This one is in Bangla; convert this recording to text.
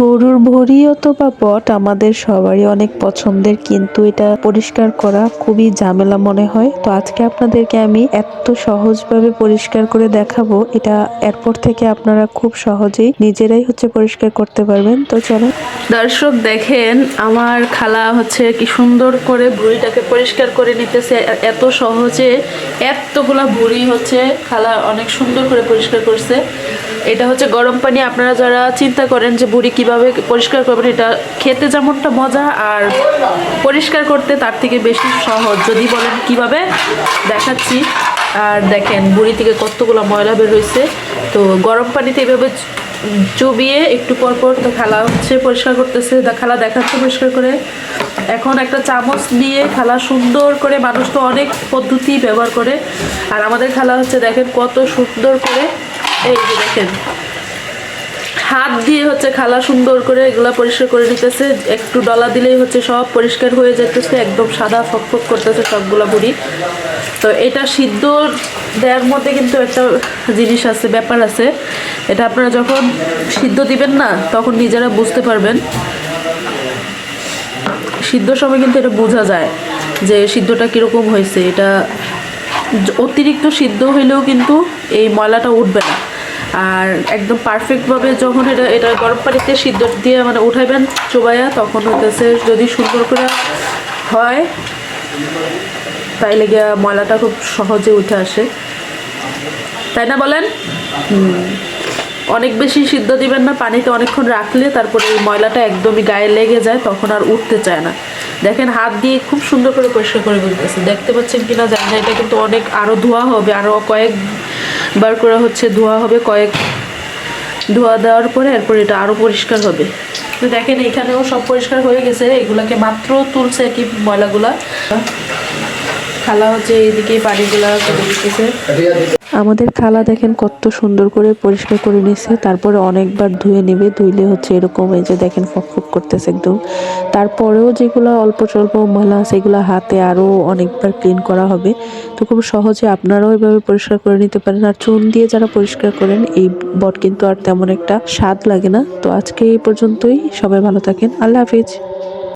গরুর ভুঁড়ি অথবা বট আমাদের সবারই অনেক পছন্দের, কিন্তু এটা পরিষ্কার করা খুবই ঝামেলা মনে হয়। তো আজকে আপনাদেরকে আমি এত সহজভাবে পরিষ্কার করে দেখাবো, এটা এরপর থেকে আপনারা খুব সহজেই নিজেরাই পরিষ্কার করতে পারবেন। তো চলো দর্শক দেখেন, আমার খালা কি সুন্দর করে ভুঁড়িটাকে পরিষ্কার করে নিতেছে। এত সহজে এতগুলা ভুঁড়ি খালা অনেক সুন্দর করে পরিষ্কার করছে। এটা গরম পানি। আপনারা যারা চিন্তা করেন যে ভুঁড়ি কিভাবে পরিষ্কার করবেন, এটা খেতে যেমনটা মজা আর পরিষ্কার করতে তার থেকে বেশি সহজ। যদি বলেন কিভাবে, দেখাচ্ছি। আর দেখেন ভুঁড়ি থেকে কতগুলো ময়লা বের হয়েছে। তো গরম পানিতে এভাবে চুবিয়ে একটু পর পর তো খালা পরিষ্কার করতেছে। খালা দেখাচ্ছে পরিষ্কার করে। এখন একটা চামচ দিয়ে খালা সুন্দর করে, মানুষ তো অনেক পদ্ধতি ব্যবহার করে, আর আমাদের খালা দেখেন কত সুন্দর করে, এই যে দেখেন হাত দিয়ে খালা সুন্দর করে এগুলা পরিষ্কার করে নিতেছে। একটু ডলা দিলেই সব পরিষ্কার হয়ে যেতেছে, একদম সাদা ফকফক করতেছে সবগুলা বুড়ি। তো এটা সিদ্ধ দেওয়ার মধ্যে কিন্তু একটা জিনিস আছে, ব্যাপার আছে। এটা আপনারা যখন সিদ্ধ দিবেন না, তখন নিজেরা বুঝতে পারবেন। সিদ্ধ সময় কিন্তু এটা বোঝা যায় যে সিদ্ধটা কীরকম হয়েছে। এটা অতিরিক্ত সিদ্ধ হইলেও কিন্তু এই ময়লাটা উঠবে না। আর একদম পারফেক্টভাবে যখন এটা গরম পানিতে সিদ্ধ দিয়ে উঠাইবেন চোবাইয়া, তখন যদি সুন্দর করে হয়, তাইলে গিয়া ময়লাটা খুব সহজে উঠে আসে, তাই না বলেন? অনেক বেশি সিদ্ধ দিবেন না, পানিতে অনেকক্ষণ রাখলে তারপরে এই ময়লাটা একদমই গায়ে লেগে যায়, তখন আর উঠতে চায় না। দেখেন হাত দিয়ে খুব সুন্দর করে পরিষ্কার করে বলতেছে, দেখতে পাচ্ছেন কিনা জানি না। এটা কিন্তু অনেক আরও ধোয়া হবে, আরও কয়েকবার করে ধোয়া হবে। ধোয়া দেওয়ার পরে এরপর এটা আরও পরিষ্কার হবে। তো দেখেন এখানেও সব পরিষ্কার হয়ে গেছে। এগুলাকে মাত্র তুলছে কি ময়লাগুলা। খালা এইদিকে পানিগুলা করে দিতেছে। আমাদের খালা দেখেন কত সুন্দর করে পরিষ্কার করে নিচ্ছে, তারপরে অনেকবার ধুয়ে নেবে। ধুইলে এরকম, এই যে দেখেন ফকফক করতেছে একদম। তারপরেও যেগুলো অল্প স্বল্প ময়লা আছে, এগুলো হাতে আরও অনেকবার ক্লিন করা হবে। তো খুব সহজে আপনারাও এভাবে পরিষ্কার করে নিতে পারেন। আর চুন দিয়ে যারা পরিষ্কার করেন, এই বট কিন্তু আর তেমন একটা স্বাদ লাগে না। তো আজকে এই পর্যন্তই, সবাই ভালো থাকেন, আল্লাহ হাফিজ।